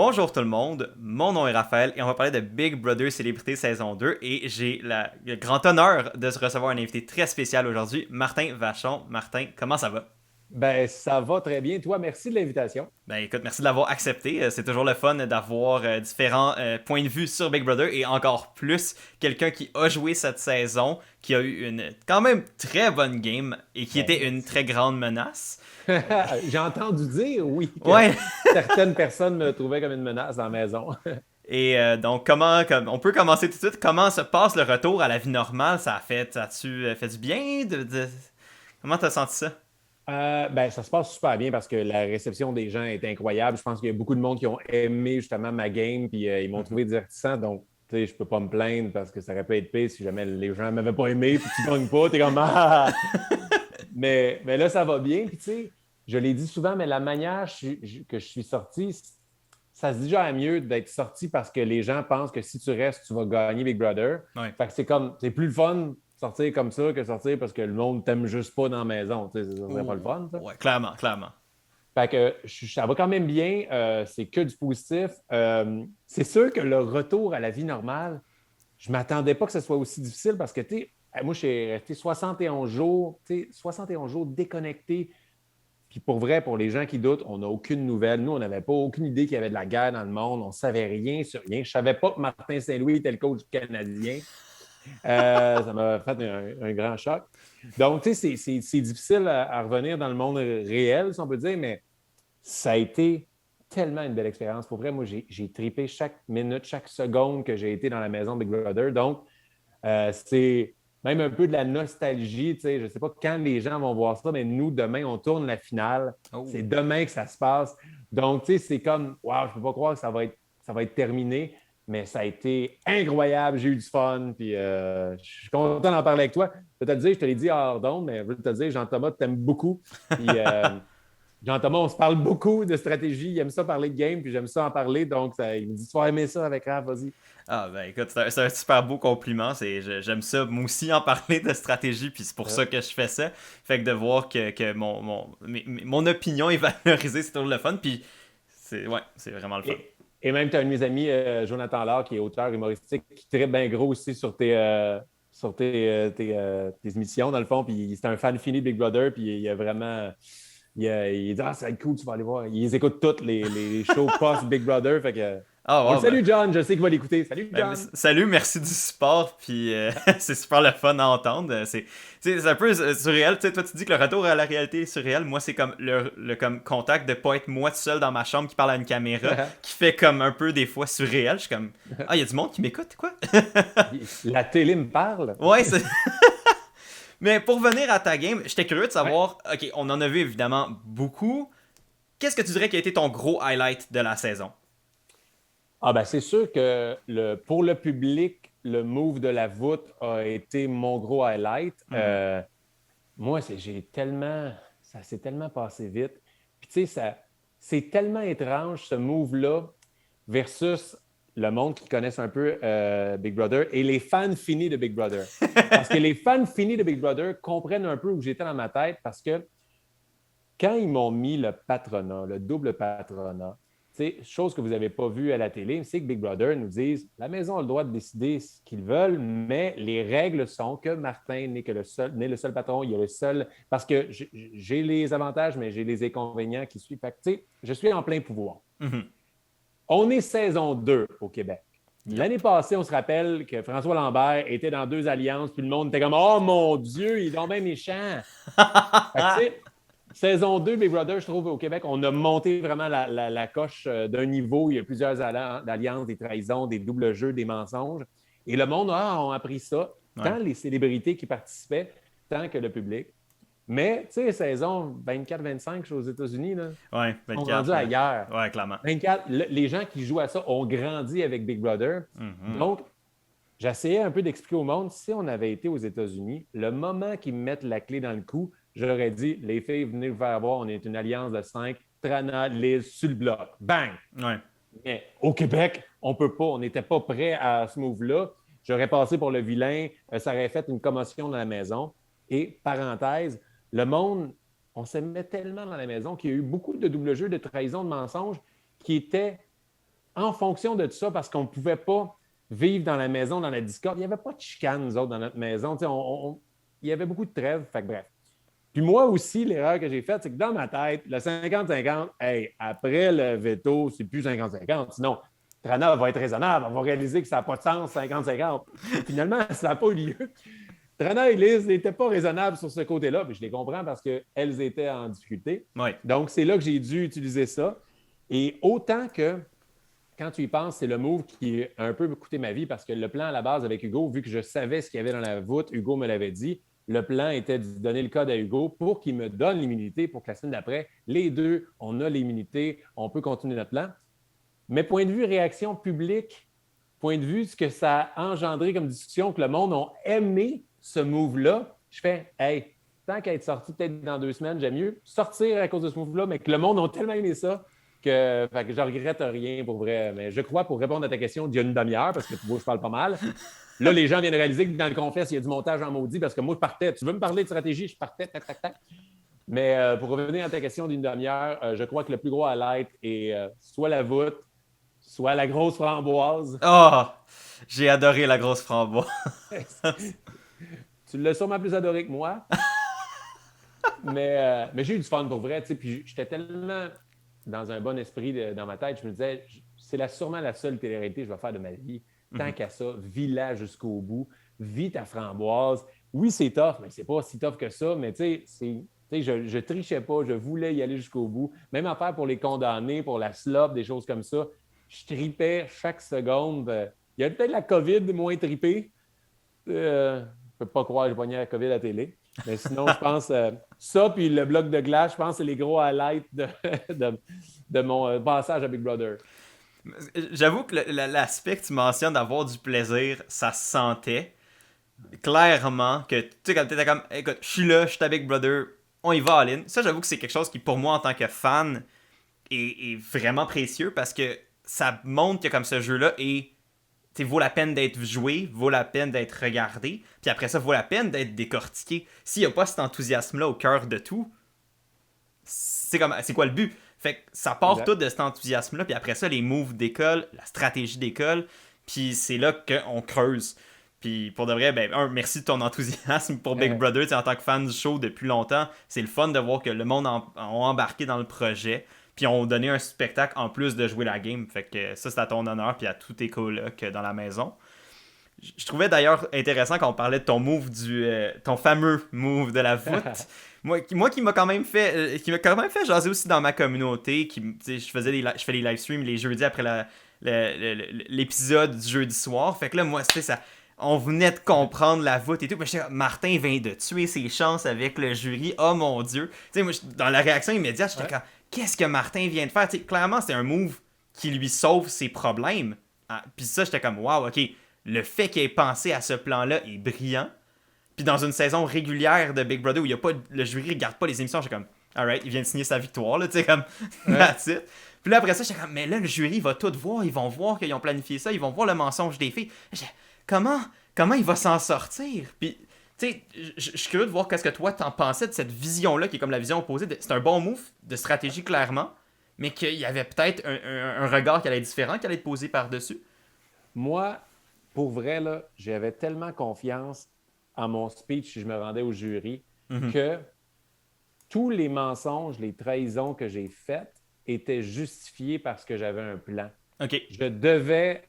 Bonjour tout le monde, mon nom est Raphaël et on va parler de Big Brother Célébrité saison 2 et j'ai le grand honneur de recevoir un invité très spécial aujourd'hui, Martin Vachon. Martin, comment ça va? Ben, ça va très bien. Toi, merci de l'invitation. Ben écoute, merci de l'avoir accepté. C'est toujours le fun d'avoir différents points de vue sur Big Brother et encore plus quelqu'un qui a joué cette saison, qui a eu une quand même très bonne game et qui Ben, était une merci. très grande menace. J'ai entendu dire, oui, que Ouais. certaines personnes me trouvaient comme une menace dans la maison. Et donc, on peut commencer tout de suite. Comment se passe le retour à la vie normale? Ça a-tu fait du bien? Comment t'as senti ça? Ben, ça se passe super bien parce que la réception des gens est incroyable. Je pense qu'il y a beaucoup de monde qui ont aimé justement ma game, puis ils m'ont Mhm. trouvé divertissant. Donc, tu sais, je peux pas me plaindre parce que ça aurait pu être pire si jamais les gens m'avaient pas aimé, puis tu gagnes pas, t'es comme ah! Mais là, ça va bien. Puis, tu sais, je l'ai dit souvent, mais la manière que je suis sorti, ça se dit déjà mieux d'être sorti parce que les gens pensent que si tu restes, tu vas gagner Big Brother. Ouais. Fait que c'est comme, c'est plus le fun sortir comme ça que sortir parce que le monde t'aime juste pas dans la maison. Tu sais, ça serait pas le fun, ça. Ouais, clairement, clairement. Fait que ça va quand même bien. C'est que du positif. C'est sûr que le retour à la vie normale, je m'attendais pas que ce soit aussi difficile parce que, tu sais, moi, je suis resté 71 jours, tu sais, 71 jours déconnecté. Puis pour vrai, pour les gens qui doutent, on n'a aucune nouvelle. Nous, on n'avait pas aucune idée qu'il y avait de la guerre dans le monde. On ne savait rien sur rien. Je ne savais pas que Martin Saint-Louis était le coach canadien. Ça m'a fait un grand choc. Donc, tu sais, c'est difficile à revenir dans le monde réel, si on peut dire, mais ça a été tellement une belle expérience. Pour vrai, moi, j'ai trippé chaque minute, chaque seconde que j'ai été dans la maison Big Brother. Donc, c'est même un peu de la nostalgie. Tu sais, je ne sais pas quand les gens vont voir ça, mais nous, demain, on tourne la finale. C'est Oh. demain que ça se passe. Donc, tu sais, c'est comme, waouh, je ne peux pas croire que ça va être terminé, mais ça a été incroyable. J'ai eu du fun. Puis, je suis content d'en parler avec toi. Je vais te le dire, je te l'ai dit hors d'onde, mais je veux te dire, Jean-Thomas, t'aimes beaucoup. Puis, Jean-Thomas, on se parle beaucoup de stratégie. Il aime ça parler de game, puis j'aime ça en parler. Donc, il me dit, tu vas aimer ça avec Raph, vas-y. Ah ben écoute, c'est un super beau compliment. J'aime ça, moi aussi, en parler de stratégie, puis c'est pour Euh, ça que je fais ça. Fait que de voir que mon opinion est valorisée, c'est toujours le fun, puis c'est vraiment le fun. Et même, tu as un de mes amis, Jonathan Laure, qui est auteur humoristique, qui tripe bien gros aussi sur tes émissions, dans le fond. Puis c'est un fan fini de Big Brother. Puis il a vraiment. Il dit, ah, ça va être cool, tu vas aller voir. Ils écoutent toutes les shows post-Big Brother. Fait que, Ah on le wow, ben, salue, John. Je sais qu'il va l'écouter. Salut, John. salut, merci du support, puis c'est super le fun à entendre. C'est un peu surréel. Tu sais, toi, tu dis que le retour à la réalité est surréel. Moi, c'est comme le comme contact de pas être moi tout seul dans ma chambre qui parle à une caméra, qui fait comme un peu des fois surréel. Je suis comme, ah, il y a du monde qui m'écoute, quoi. La télé me parle. Ouais, c'est. Mais pour venir à ta game, j'étais curieux de Ouais. savoir, ok, on en a vu évidemment beaucoup. Qu'est-ce que tu dirais qui a été ton gros highlight de la saison? Ah ben c'est sûr que pour le public, le move de la voûte a été mon gros highlight. Mhm. Moi, ça s'est tellement passé vite. Puis tu sais, c'est tellement étrange ce move-là versus le monde qui connaissent un peu Big Brother et les fans finis de Big Brother. Parce que les fans finis de Big Brother comprennent un peu où j'étais dans ma tête parce que quand ils m'ont mis le patronat, le double patronat, chose que vous n'avez pas vue à la télé, c'est que Big Brother nous dise la maison a le droit de décider ce qu'ils veulent, mais les règles sont que Martin n'est le seul patron, il y a le seul. Parce que j'ai les avantages, mais j'ai les inconvénients qui suivent. Fait que, je suis en plein pouvoir. Mhm. On est saison 2 au Québec. Yup. L'année passée, on se rappelle que François Lambert était dans deux alliances, puis le monde était comme oh mon Dieu, il est donc bien méchant. Fait que, tu sais, saison 2, Big Brother, je trouve, au Québec, on a monté vraiment la coche d'un niveau. Il y a plusieurs alliances, des trahisons, des doubles jeux, des mensonges. Et le monde a appris ça, Ouais. tant les célébrités qui participaient, tant que le public. Mais, tu sais, saison 24-25, je suis aux États-Unis, là, Ouais, sont rendus 24. ailleurs. Ouais, clairement. 24, les gens qui jouent à ça ont grandi avec Big Brother. Mhm. Donc, j'essayais un peu d'expliquer au monde, si on avait été aux États-Unis, le moment qu'ils me mettent la clé dans le cou, j'aurais dit, les filles, venez vous faire voir, on est une alliance de 5, Trana, Liz, sur le bloc. Bang! Ouais. Mais au Québec, on ne peut pas, on n'était pas prêt à ce move-là. J'aurais passé pour le vilain, ça aurait fait une commotion dans la maison. Et parenthèse, le monde, on s'aimait tellement dans la maison qu'il y a eu beaucoup de double jeux, de trahison, de mensonges qui étaient en fonction de tout ça, parce qu'on ne pouvait pas vivre dans la maison, dans la discorde, il n'y avait pas de chicane, nous autres, dans notre maison. Il y avait beaucoup de trêves. Fait que bref. Puis moi aussi, l'erreur que j'ai faite, c'est que dans ma tête, le 50-50, hey, après le veto, c'est plus 50-50. Sinon, Trana va être raisonnable. On va réaliser que ça n'a pas de sens, 50-50. Finalement, ça n'a pas eu lieu. Trana et Liz n'étaient pas raisonnables sur ce côté-là, mais je les comprends parce qu'elles étaient en difficulté. Ouais. Donc, c'est là que j'ai dû utiliser ça. Et autant que, quand tu y penses, c'est le move qui a un peu coûté ma vie parce que le plan à la base avec Hugo, vu que je savais ce qu'il y avait dans la voûte, Hugo me l'avait dit, le plan était de donner le code à Hugo pour qu'il me donne l'immunité pour que la semaine d'après, les deux, on a l'immunité, on peut continuer notre plan. Mais point de vue réaction publique, point de vue ce que ça a engendré comme discussion, que le monde a aimé ce move-là, je fais, hey, tant qu'à être sorti peut-être dans 2 semaines, j'aime mieux sortir à cause de ce move-là, mais que le monde a tellement aimé ça que je ne regrette rien pour vrai. Mais je crois, pour répondre à ta question d'il y a une demi-heure, parce que tu vois, je parle pas mal, là, les gens viennent réaliser que dans le confesse, il y a du montage en maudit parce que moi, je partais. Tu veux me parler de stratégie? Je partais, tac, tac, tac. Mais pour revenir à ta question d'une demi-heure, je crois que le plus gros highlight est soit la voûte, soit la grosse framboise. Oh, j'ai adoré la grosse framboise. Tu l'as sûrement plus adoré que moi. Mais j'ai eu du fun pour vrai. Puis j'étais tellement dans un bon esprit dans ma tête. Je me disais, c'est sûrement la seule télé-réalité que je vais faire de ma vie. Tant qu'à ça, vis-la jusqu'au bout. Vis ta framboise. Oui, c'est tough, mais c'est pas si tough que ça. Mais tu sais, je trichais pas. Je voulais y aller jusqu'au bout. Même affaire pour les condamnés, pour la slop, des choses comme ça. Je tripais chaque seconde. Il y a peut-être la COVID moins tripée. Je ne peux pas croire que j'ai pogné la COVID à la télé. Mais sinon, je pense ça, puis le bloc de glace, je pense que c'est les gros highlights de mon passage à Big Brother. J'avoue que l'aspect que tu mentionnes d'avoir du plaisir, ça se sentait clairement que, tu sais, quand t'étais comme, écoute, je suis là, je suis à Big Brother, on y va all-in. Ça, j'avoue que c'est quelque chose qui, pour moi, en tant que fan, est vraiment précieux parce que ça montre que comme ce jeu-là vaut la peine d'être joué, vaut la peine d'être regardé, puis après ça, vaut la peine d'être décortiqué. S'il n'y a pas cet enthousiasme-là au cœur de tout, c'est quoi le but? Fait que ça part Exact. tout de cet enthousiasme-là, puis après ça, les moves d'école, la stratégie d'école, puis c'est là qu'on creuse. Puis pour de vrai, merci de ton enthousiasme pour Big Brother. En tant que fan du show depuis longtemps, c'est le fun de voir que le monde a embarqué dans le projet, puis ont donné un spectacle en plus de jouer la game. Fait que ça, c'est à ton honneur, puis à tous tes colocs dans la maison. Je trouvais d'ailleurs intéressant quand on parlait de ton move ton fameux move de la voûte. moi qui m'a quand même fait jaser aussi dans ma communauté, je fais les live streams les jeudis après l'épisode du jeudi soir. Fait que là, moi, c'était ça. On venait de comprendre la voûte et tout. Mais j'étais comme, Martin vient de tuer ses chances avec le jury. Oh mon Dieu. Moi, dans la réaction immédiate, j'étais comme, qu'est-ce que Martin vient de faire? Clairement, c'était un move qui lui sauve ses problèmes. Puis ça, j'étais comme, wow, ok. Le fait qu'il ait pensé à ce plan-là est brillant. Puis dans une saison régulière de Big Brother où le jury regarde pas les émissions, j'étais comme, alright, il vient de signer sa victoire, là, tu sais, comme, that's it. Puis là, après ça, j'étais comme, mais là, le jury va tout voir, ils vont voir qu'ils ont planifié ça, ils vont voir le mensonge des filles. Comment il va s'en sortir? Puis, tu sais, je suis curieux de voir qu'est-ce que toi t'en pensais de cette vision-là, qui est comme la vision opposée. C'est un bon move de stratégie, clairement, mais qu'il y avait peut-être un regard qui allait être différent, qui allait être posé par-dessus. Moi, pour vrai, là, j'avais tellement confiance en mon speech si je me rendais au jury que tous les mensonges, les trahisons que j'ai faites étaient justifiés parce que j'avais un plan. OK. Je devais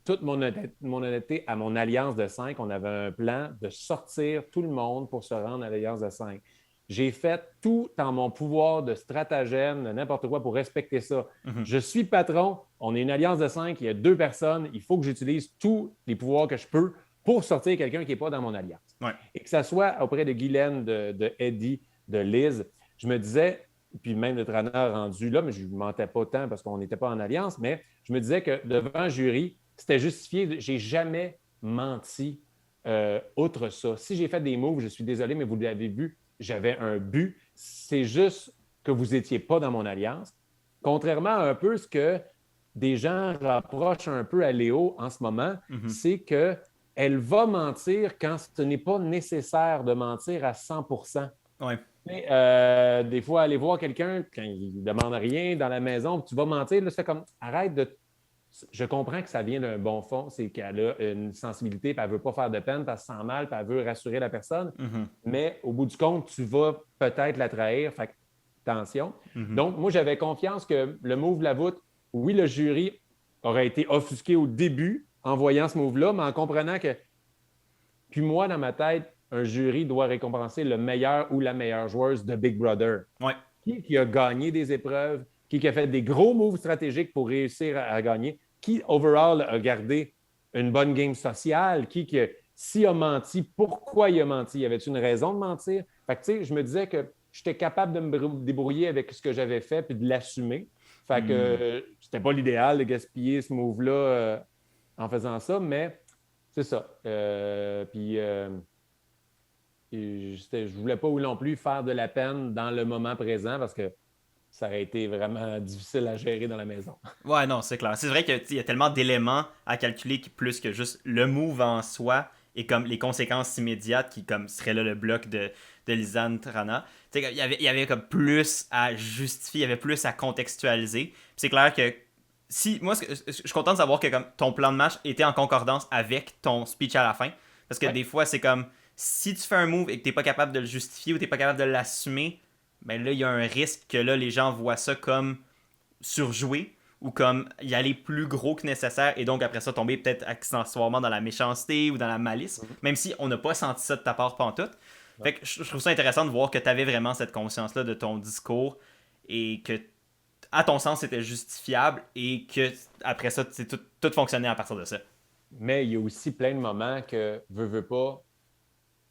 toute mon honnêteté à mon alliance de 5. On avait un plan de sortir tout le monde pour se rendre à l'alliance de 5. J'ai fait tout en mon pouvoir de stratagème, de n'importe quoi pour respecter ça. Je suis patron, on est une alliance de 5, il y a 2 personnes, il faut que j'utilise tous les pouvoirs que je peux pour sortir quelqu'un qui n'est pas dans mon alliance. Ouais. Et que ça soit auprès de Guylaine, de Eddie, de Liz, je me disais, puis même le Trana rendu là, mais je ne mentais pas tant parce qu'on n'était pas en alliance, mais je me disais que devant un jury, c'était justifié. J'ai jamais menti outre ça. Si j'ai fait des moves, je suis désolé, mais vous l'avez vu, j'avais un but. C'est juste que vous n'étiez pas dans mon alliance. Contrairement à un peu ce que des gens rapprochent un peu à Léo en ce moment, c'est qu'elle va mentir quand ce n'est pas nécessaire de mentir à 100%. Ouais. Mais, des fois, aller voir quelqu'un quand il ne demande rien dans la maison, tu vas mentir, là, c'est comme arrête de. Je comprends que ça vient d'un bon fond, c'est qu'elle a une sensibilité, puis elle ne veut pas faire de peine, parce qu'elle se sent mal, puis elle veut rassurer la personne. Mhm. Mais au bout du compte, tu vas peut-être la trahir. Fait que, attention. Mhm. Donc, moi, j'avais confiance que le move la voûte, oui, le jury aurait été offusqué au début en voyant ce move-là, mais en comprenant que. Puis moi, dans ma tête, un jury doit récompenser le meilleur ou la meilleure joueuse de Big Brother. Ouais. Qui a gagné des épreuves, qui a fait des gros moves stratégiques pour réussir à gagner, qui, overall, a gardé une bonne game sociale, s'il a menti, pourquoi il a menti? Y avait-il une raison de mentir? Fait que, tu sais, je me disais que j'étais capable de me débrouiller avec ce que j'avais fait puis de l'assumer. Fait que Mhm. c'était pas l'idéal de gaspiller ce move-là en faisant ça, mais c'est ça. Je voulais pas non plus faire de la peine dans le moment présent parce que ça aurait été vraiment difficile à gérer dans la maison. Ouais, non, c'est clair. C'est vrai qu'il y a tellement d'éléments à calculer plus que juste le move en soi et comme les conséquences immédiates qui comme seraient là le bloc de Lisanne Trana. Il y avait comme plus à justifier, il y avait plus à contextualiser. Puis c'est clair que si moi je suis content de savoir que comme ton plan de match était en concordance avec ton speech à la fin parce que Ouais. des fois c'est comme si tu fais un move et que t'es pas capable de le justifier ou t'es pas capable de l'assumer, ben là il y a un risque que là les gens voient ça comme surjouer ou comme y aller plus gros que nécessaire et donc après ça tomber peut-être accessoirement dans la méchanceté ou dans la malice, Mhm. même si on n'a pas senti ça de ta part pantoute. Ouais. Fait que je trouve ça intéressant de voir que tu avais vraiment cette conscience-là de ton discours et que, à ton sens, c'était justifiable et que après ça, tout fonctionnait à partir de ça. Mais il y a aussi plein de moments que, veux pas,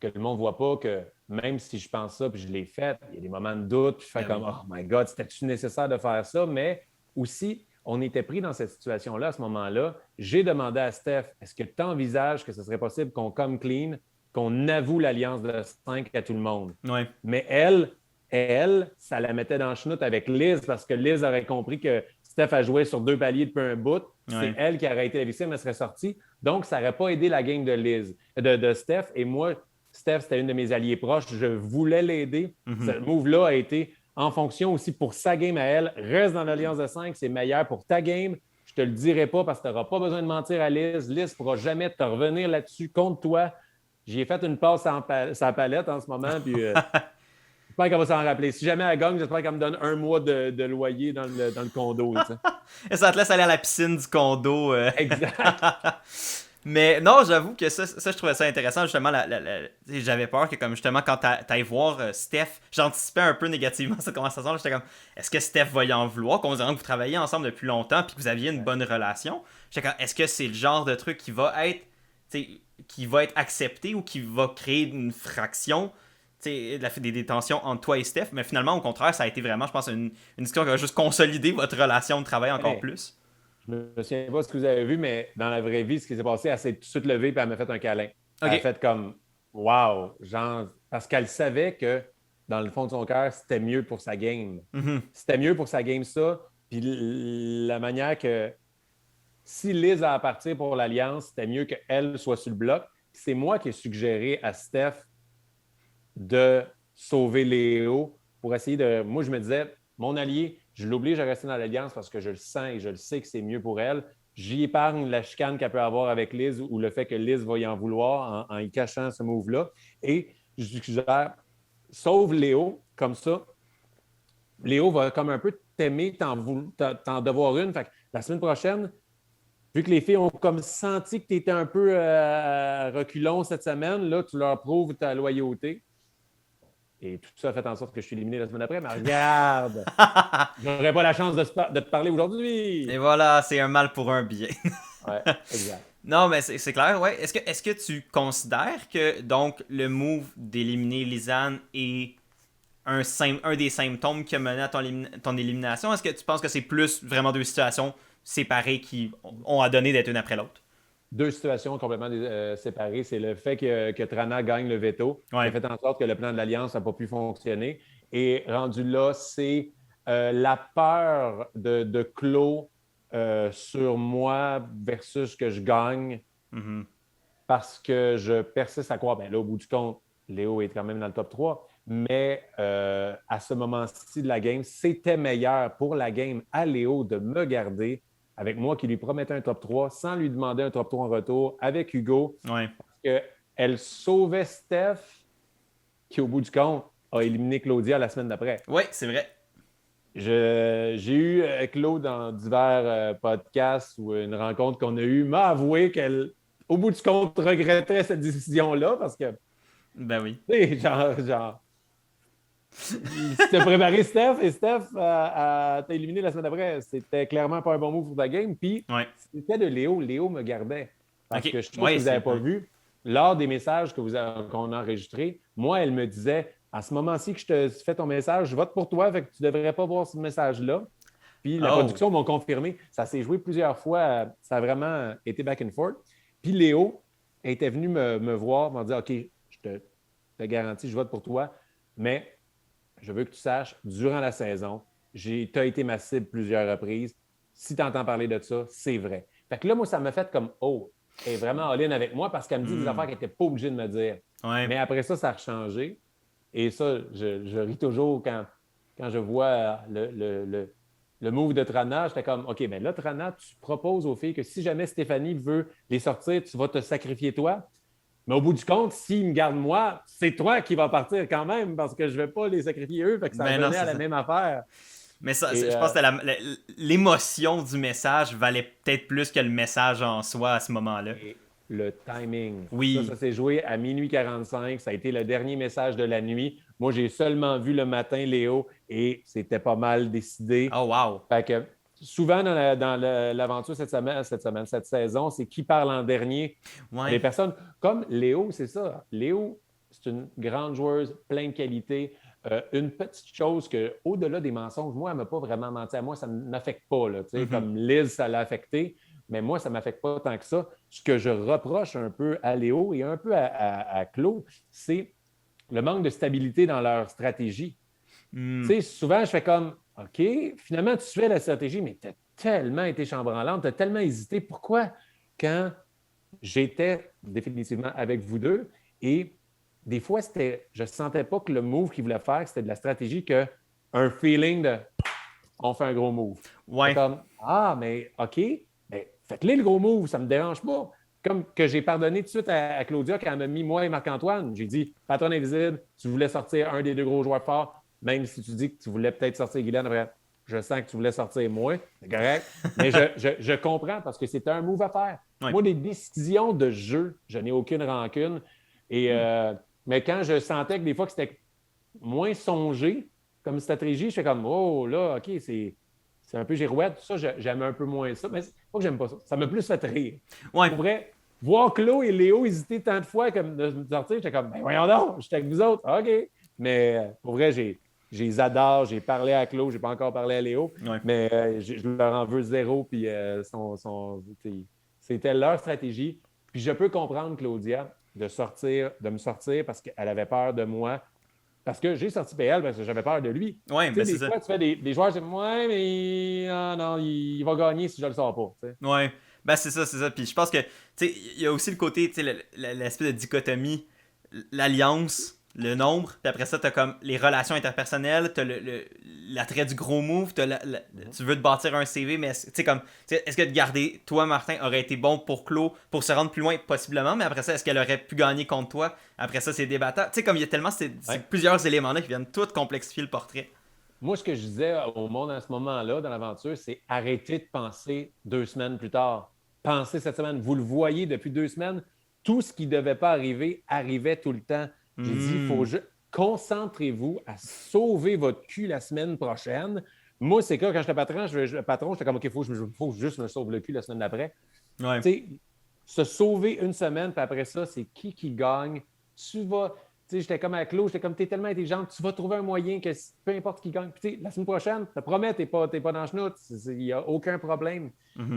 que le monde ne voit pas que même si je pense ça puis je l'ai fait, il y a des moments de doute, puis je fais Ben comme oui. Oh my God, c'était-tu nécessaire de faire ça? Mais aussi, on était pris dans cette situation-là à ce moment-là. J'ai demandé à Steph, est-ce que tu envisages que ce serait possible qu'on come clean, qu'on avoue l'alliance de 5 à tout le monde? Ouais. Mais elle, ça la mettait dans le chenoute avec Liz parce que Liz aurait compris que Steph a joué sur 2 paliers depuis un bout. C'est Ouais. elle qui aurait été la victime, elle serait sortie. Donc, ça n'aurait pas aidé la game de Steph. Et moi, Steph, c'était une de mes alliés proches. Je voulais l'aider. Ce Mhm. move-là a été en fonction aussi pour sa game à elle. Reste dans l'Alliance de 5, c'est meilleur pour ta game. Je te le dirai pas parce que tu n'auras pas besoin de mentir à Liz. Liz ne pourra jamais te revenir là-dessus contre toi. J'y ai fait une passe sans palette en ce moment, puis j'espère qu'elle va s'en rappeler. Si jamais elle gagne, j'espère qu'elle me donne 1 mois de loyer dans le condo. Tu sais. Et ça te laisse aller à la piscine du condo. Exact. Mais non, j'avoue que je trouvais ça intéressant. Justement, j'avais peur que, comme justement, quand t'ailles voir Steph, j'anticipais un peu négativement cette conversation. J'étais comme, est-ce que Steph va y en vouloir, considérant que vous travaillez ensemble depuis longtemps puis que vous aviez une bonne relation? J'étais comme, est-ce que c'est le genre de truc qui va être accepté ou qui va créer une fraction des tensions entre toi et Steph? Mais finalement, au contraire, ça a été vraiment, je pense, une discussion qui a juste consolidé votre relation de travail encore Hey, plus. je ne me souviens pas ce que vous avez vu, mais dans la vraie vie, ce qui s'est passé, elle s'est tout de suite levée et elle m'a fait un câlin. Elle a Ok. fait comme Wow! Genre, parce qu'elle savait que dans le fond de son cœur, c'était mieux pour sa game. Mhm. C'était mieux pour sa game, ça. Puis la manière que si Liz a à partir pour l'Alliance, c'était mieux qu'elle soit sur le bloc. C'est moi qui ai suggéré à Steph de sauver Léo pour essayer de. Moi, je me disais, mon allié, je l'oblige à rester dans l'Alliance parce que je le sens et je le sais que c'est mieux pour elle. J'y épargne la chicane qu'elle peut avoir avec Liz ou le fait que Liz va y en vouloir en y cachant ce move-là. Et je suggère, sauve Léo, comme ça. Léo va comme un peu t'aimer, t'en devoir une. Fait que la semaine prochaine, vu que les filles ont comme senti que tu étais un peu reculon cette semaine, là, tu leur prouves ta loyauté. Et tout ça a fait en sorte que je suis éliminé la semaine après. Mais regarde, je n'aurais pas la chance de te parler Et aujourd'hui. voilà, c'est un mal pour un bien. Ouais, exact. Non, mais c'est clair, ouais. Est-ce que tu considères que donc le move d'éliminer Lisanne est un des symptômes qui a mené à ton élimination? Est-ce que tu penses que c'est plus vraiment deux situations séparées qui ont à donner d'être une après l'autre? 2 situations complètement séparées. C'est le fait que Trana gagne le veto qui a Ouais. fait en sorte que le plan de l'Alliance n'a pas pu fonctionner. Et rendu là, c'est la peur de Claude sur moi versus que je gagne Mhm. parce que je persiste à croire, ben là, au bout du compte, Léo est quand même dans le top 3. Mais à ce moment-ci de la game, c'était meilleur pour la game à Léo de me garder avec moi qui lui promettais un top 3 sans lui demander un top 3 en retour avec Hugo. Ouais. Elle sauvait Steph qui, au bout du compte, a éliminé Claudia la semaine d'après. Oui, c'est vrai. J'ai eu Claude dans divers podcasts ou une rencontre qu'on a eue, m'a avoué qu'elle, au bout du compte, regrettait cette décision-là parce que, Ben oui. tu sais, genre c'était préparé Steph et Steph t'a éliminé la semaine d'après. C'était clairement pas un bon move pour ta game. Puis Ouais. c'était de Léo. Léo me gardait. Parce que je trouve que vous n'avez pas vu, lors des messages qu'on a enregistrés, moi, elle me disait à ce moment-ci que je te fais ton message, je vote pour toi, fait que tu ne devrais pas voir ce message-là. Puis la production m'a confirmé. Ça s'est joué plusieurs fois. Ça a vraiment été back and forth. Puis Léo était venu me voir, m'a dit OK, je te garantis, je vote pour toi, mais je veux que tu saches, durant la saison, tu as été ma cible plusieurs reprises. Si tu entends parler de ça, c'est vrai. Fait que là, moi, ça m'a fait comme elle est vraiment all-in avec moi parce qu'elle me dit des affaires qu'elle n'était pas obligée de me dire. Ouais. Mais après ça a changé. Et ça, je ris toujours quand je vois le move de Trana. J'étais comme, OK, bien là, Trana, tu proposes aux filles que si jamais Stéphanie veut les sortir, tu vas te sacrifier toi. Mais au bout du compte, s'ils me gardent moi, c'est toi qui vas partir quand même parce que je ne vais pas les sacrifier eux. Fait que ça revenait à la même affaire. Mais ça, je pense que l'émotion du message valait peut-être plus que le message en soi à ce moment-là. Et le timing. Oui. Ça s'est joué à minuit 45. Ça a été le dernier message de la nuit. Moi, j'ai seulement vu le matin Léo et c'était pas mal décidé. Oh, wow. Fait que souvent dans l'aventure cette saison, c'est qui parle en dernier. Ouais. Les personnes comme Léo, c'est ça. Léo, c'est une grande joueuse, plein de qualités. Une petite chose que, au-delà des mensonges, moi, elle ne m'a pas vraiment menti à moi, ça ne m'affecte pas. Là, Comme Liz, ça l'a affecté, mais moi, ça ne m'affecte pas tant que ça. Ce que je reproche un peu à Léo et un peu à Claude, c'est le manque de stabilité dans leur stratégie. Souvent, je fais comme, OK, finalement, tu fais la stratégie, mais tu as tellement été chambranlante, tu as tellement hésité. Pourquoi, quand j'étais définitivement avec vous deux, et des fois, je ne sentais pas que le move qu'il voulait faire, c'était de la stratégie qu'un feeling de on fait un gros move. Ouais. Comme, mais OK, mais faites-le le gros move, ça ne me dérange pas. Comme que j'ai pardonné tout de suite à Claudia quand elle m'a mis moi et Marc-Antoine. J'ai dit, patron invisible, tu voulais sortir un des deux gros joueurs forts, même si tu dis que tu voulais peut-être sortir Guylaine. Après, je sens que tu voulais sortir moi, c'est correct. Mais je comprends parce que c'était un move à faire. Ouais. Moi, des décisions de jeu, je n'ai aucune rancune. Mais quand je sentais que des fois que c'était moins songé comme stratégie, je fais comme, oh là, OK, c'est un peu girouette. Ça, j'aime un peu moins ça. Mais c'est pas que j'aime pas ça. Ça m'a plus fait rire. Ouais. Pour vrai, voir Claude et Léo hésiter tant de fois comme de me sortir, j'étais comme, ben voyons donc, j'étais avec vous autres. OK. Mais pour vrai, je les adore. J'ai parlé à Claude, je n'ai pas encore parlé à Léo. Ouais. Mais je leur en veux zéro. Puis c'était leur stratégie. Puis je peux comprendre Claudia de me sortir parce qu'elle avait peur de moi. Parce que j'ai sorti PL parce que j'avais peur de lui. Ouais, ben c'est ça. Des fois, tu fais des joueurs, je dis, ouais, mais non, il va gagner si je le sors pas. T'sais. Ouais, ben c'est ça. Puis je pense que, tu sais, il y a aussi le côté, tu sais, l'aspect de dichotomie, l'alliance, le nombre, puis après ça, t'as comme les relations interpersonnelles, t'as l'attrait du gros move, tu veux te bâtir un CV, mais tu sais, comme, est-ce que de garder toi, Martin, aurait été bon pour Claude, pour se rendre plus loin, possiblement, mais après ça, est-ce qu'elle aurait pu gagner contre toi? Après ça, c'est débattant. Tu sais, comme il y a tellement plusieurs éléments là qui viennent tout complexifier le portrait. Moi, ce que je disais au monde à ce moment-là, dans l'aventure, c'est arrêtez de penser 2 semaines plus tard. Pensez cette semaine. Vous le voyez depuis 2 semaines, tout ce qui ne devait pas arriver arrivait tout le temps. J'ai dit, il faut concentrez-vous à sauver votre cul la semaine prochaine. Moi, c'est quand j'étais patron, j'étais comme, OK, il faut juste me sauver le cul la semaine d'après. Ouais. Tu sais, se sauver une semaine, puis après ça, c'est qui gagne. Tu vas... Tu sais, j'étais comme à Claude, j'étais comme, t'es tellement intelligente, tu vas trouver un moyen que peu importe qui gagne. Puis, tu sais, la semaine prochaine, je te promets, t'es pas dans le chenoute. Il n'y a aucun problème.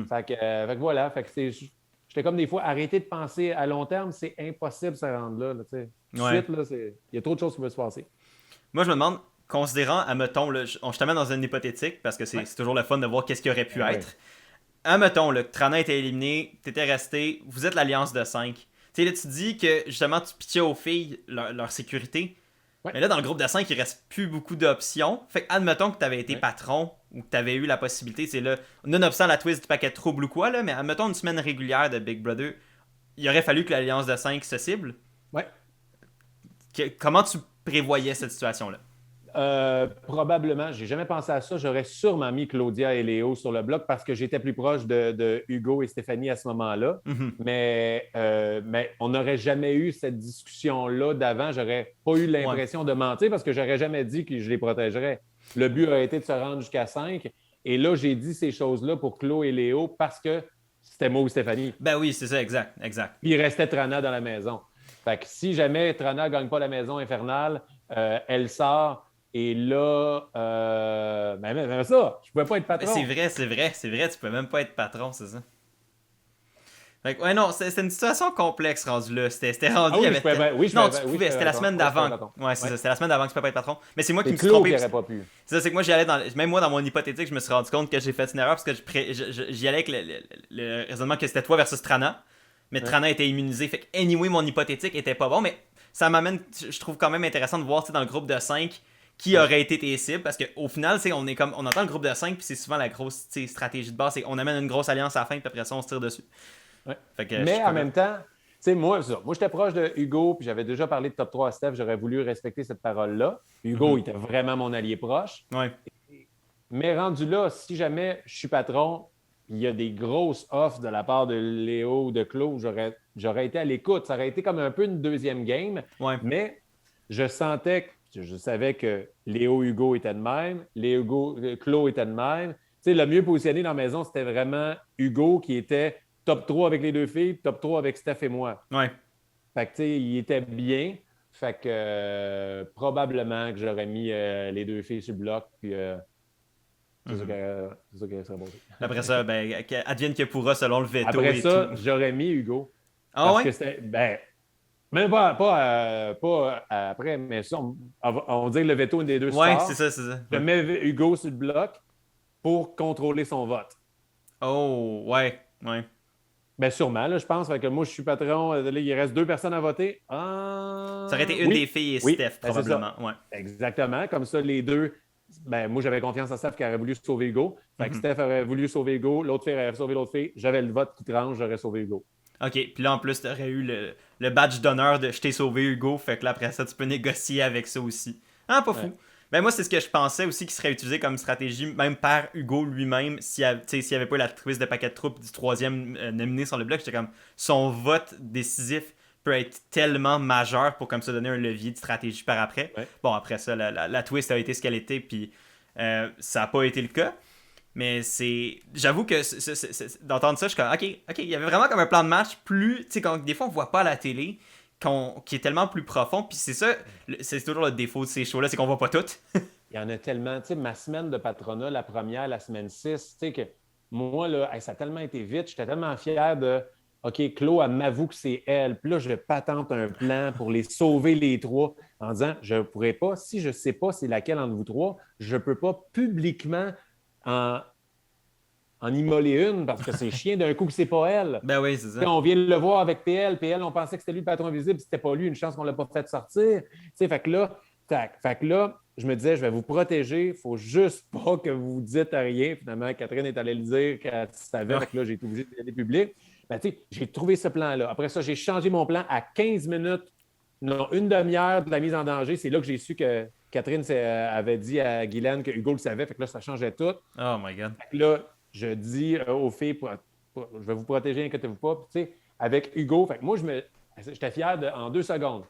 Fait que voilà. Fait que j'étais comme des fois, arrêtez de penser à long terme, c'est impossible de se rendre là. Tu sais. Tout de suite, là, il y a trop de choses qui peuvent se passer. Moi, je me demande, considérant, admettons, là, je te mets dans une hypothétique, parce que c'est toujours le fun de voir qu'est-ce qui aurait pu être. Admettons, Trana était éliminé, t'étais resté, vous êtes l'alliance de 5. Tu sais, là, tu dis que justement, tu pitchais aux filles leur sécurité. Ouais. Mais là, dans le groupe de 5, il reste plus beaucoup d'options. Fait que, admettons que tu avais été Ouais. patron ou que tu avais eu la possibilité, c'est là, nonobstant la twist du paquet de troubles ou quoi, là, mais admettons une semaine régulière de Big Brother, il aurait fallu que l'Alliance de 5 se cible. Ouais. Comment tu prévoyais cette situation-là? Probablement, j'ai jamais pensé à ça. J'aurais sûrement mis Claudia et Léo sur le bloc parce que j'étais plus proche de Hugo et Stéphanie à ce moment-là. Mhm. Mais on n'aurait jamais eu cette discussion-là d'avant. J'aurais pas eu Ouais. l'impression de mentir parce que j'aurais jamais dit que je les protégerais. Le but aurait été de se rendre jusqu'à 5. Et là, j'ai dit ces choses-là pour Claude et Léo parce que c'était moi ou Stéphanie. Ben oui, c'est ça, exact, exact. Puis il restait Trana dans la maison. Fait que si jamais Trana ne gagne pas la maison infernale, elle sort. Et là, même ça, je ne pouvais pas être patron. C'est vrai, tu peux même pas être patron, c'est ça. Fait que, ouais, non, c'était une situation complexe rendu là. C'était rendu, Ah il y oui, avait je pouvais, oui, je Non, pouvais, tu oui, je pouvais, pouvais c'était la patron. semaine Oui, je pouvais d'avant. patron. Ouais, c'est Ouais. ça, c'était la semaine d'avant que tu peux pas être patron. Mais c'est moi qui C'est me suis Claude trompé. qui n'aurait pas pu. C'est ça, c'est que moi j'y allais dans. Même moi, dans mon hypothétique, je me suis rendu compte que j'ai fait une erreur parce que j'y allais avec le raisonnement que c'était toi versus Trana. Mais Ouais. Trana était immunisé. Fait que, anyway, mon hypothétique était pas bon. Mais ça m'amène, je trouve quand même intéressant de voir, tu sais, dans le groupe de 5 qui Ouais. aurait été tes cibles. Parce qu'au final, tu sais, on entend le groupe de 5 puis c'est souvent la grosse, tu sais, stratégie de base. C'est on amène une grosse alliance à la fin, puis après ça, on se tire dessus. Ouais. Fait que je Mais suis en curieux. même temps, tu sais, moi, j'étais proche de Hugo, puis j'avais déjà parlé de top 3 à Steph. J'aurais voulu respecter cette parole-là. Hugo Mhm. était vraiment mon allié proche. Ouais. Mais rendu là, si jamais je suis patron, il y a des grosses offres de la part de Léo ou de Claude, j'aurais été à l'écoute. Ça aurait été comme un peu une deuxième game, Ouais. mais je sentais que je savais que Léo Hugo était de même, Claude était de même. Tu sais, le mieux positionné dans la maison, c'était vraiment Hugo qui était top 3 avec les deux filles, top 3 avec Steph et moi. Ouais. Fait que, tu sais, il était bien. Fait que probablement que j'aurais mis les deux filles sur le bloc, puis Mhm. c'est ça qui serait bon. Après ça, ben, advienne que pourra selon le veto Après et tout. ça, j'aurais mis Hugo. Ah Parce ouais? que c'était. Ben, même pas après, mais ça, on dit que le veto est des deux Ouais, c'est sports. ça, c'est ça. Je Ouais. mets Hugo sur le bloc pour contrôler son vote. Oh, ouais, ouais. Bien, sûrement, là, je pense. Fait que moi, je suis patron. Là, il reste deux personnes à voter. Ça aurait été une des Oui, filles et oui, Steph, ben, c'est ça. probablement. Ouais. Exactement. Comme ça, les deux. Ben, moi, j'avais confiance en Steph qui aurait voulu sauver Hugo. Fait que Mhm. Steph aurait voulu sauver Hugo. L'autre fille aurait sauvé l'autre fille. J'avais le vote qui tranche. J'aurais sauvé Hugo. Ok, puis là, en plus, t'aurais eu le badge d'honneur de je t'ai sauvé Hugo, fait que là, après ça, tu peux négocier avec ça aussi. Ah, pas Ouais. fou. Ben moi, c'est ce que je pensais aussi qui serait utilisé comme stratégie, même par Hugo lui-même, s'il n'y avait pas eu la twist de paquet de troupes du troisième nominé sur le bloc, j'étais comme, son vote décisif peut être tellement majeur pour comme ça donner un levier de stratégie par après. Ouais. Bon, après ça, la twist a été ce qu'elle était, puis ça n'a pas été le cas. Mais c'est. J'avoue que d'entendre ça, je suis comme, ok, il y avait vraiment comme un plan de match plus. Tu sais, quand des fois on voit pas à la télé, qui est tellement plus profond. Puis c'est ça, c'est toujours le défaut de ces shows-là, c'est qu'on voit pas tout. Il y en a tellement. Tu sais, ma semaine de patronat, la première, la semaine 6, tu sais, que moi, là, ça a tellement été vite. J'étais tellement fier de. OK, Claude, elle m'avoue que c'est elle. Puis là, je patente un plan pour les sauver les trois en disant je ne pourrais pas, si je ne sais pas c'est laquelle entre vous trois, je ne peux pas publiquement en, en immoler une parce que c'est chien d'un coup que c'est pas elle. Ben oui, c'est Puis ça. on vient de le voir avec PL. PL, on pensait que c'était lui le patron invisible, c'était pas lui. Une chance qu'on ne l'a pas fait sortir. Tu sais, fait que là, je me disais, je vais vous protéger. Il ne faut juste pas que vous dites à rien. Finalement, Catherine est allée le dire qu'elle savait. Ouais. Fait que là, j'ai été obligé de aller public. Ben, tu sais, j'ai trouvé ce plan-là. Après ça, j'ai changé mon plan à 15 minutes, non, une demi-heure de la mise en danger. C'est là que j'ai su que Catherine avait dit à Guylaine que Hugo le savait. Fait que là, ça changeait tout. Oh my god. Fait que là, je dis aux filles, je vais vous protéger, inquiétez-vous pas. Puis, tu sais, avec Hugo, fait que moi, j'étais fier en 2 secondes.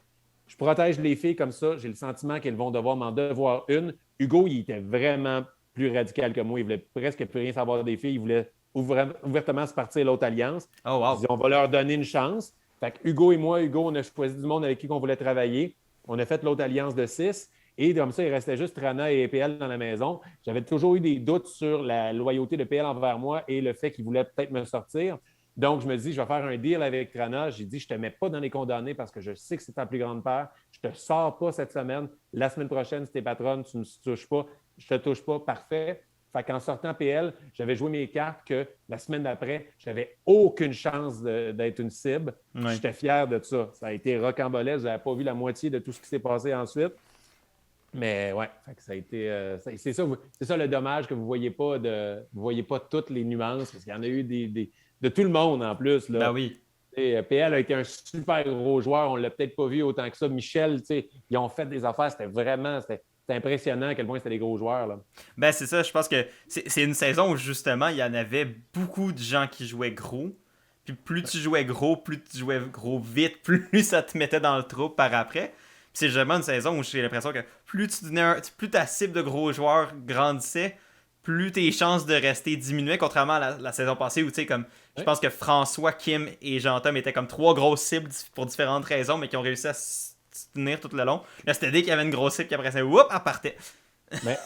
Je protège les filles comme ça. J'ai le sentiment qu'elles vont devoir m'en devoir une. Hugo, il était vraiment plus radical que moi. Il voulait presque plus rien savoir des filles. Il voulait ouvertement se partir l'autre alliance. Oh Je wow. dis, on va leur donner une chance. Fait que Hugo et moi, on a choisi du monde avec qui on voulait travailler. On a fait l'autre alliance de 6. Et comme ça, il restait juste Trana et PL dans la maison. J'avais toujours eu des doutes sur la loyauté de PL envers moi et le fait qu'il voulait peut-être me sortir. Donc, je me dis, je vais faire un deal avec Trana. J'ai dit, je ne te mets pas dans les condamnés parce que je sais que c'est ta plus grande peur. Je ne te sors pas cette semaine. La semaine prochaine, si tu es patronne, tu ne me touches pas. Je ne te touche pas. Parfait. Fait qu'en sortant PL, j'avais joué mes cartes que la semaine d'après, j'avais aucune chance d'être une cible. Ouais. J'étais fier de ça. Ça a été rocambolesque. Je n'avais pas vu la moitié de tout ce qui s'est passé ensuite. Mais ouais, fait que ça a été. C'est ça le dommage que vous ne voyez pas vous voyez pas toutes les nuances, parce qu'il y en a eu de tout le monde en plus. Là. Ben oui. Et PL a été un super gros joueur. On ne l'a peut-être pas vu autant que ça. Michel, ils ont fait des affaires. C'était impressionnant à quel point c'était des gros joueurs. Là. Ben c'est ça, je pense que c'est une saison où justement il y en avait beaucoup de gens qui jouaient gros. Puis plus tu jouais gros vite, plus ça te mettait dans le trou par après. Puis c'est vraiment une saison où j'ai l'impression que plus ta cible de gros joueurs grandissait, plus tes chances de rester diminuaient, contrairement à la saison passée où tu sais comme je pense que François, Kim et Jean-Tom étaient comme trois grosses cibles pour différentes raisons, mais qui ont réussi à se tenir tout le long. Là, c'était dès qu'il y avait une grosse cible qui après ça, whoop, elle partait. Mais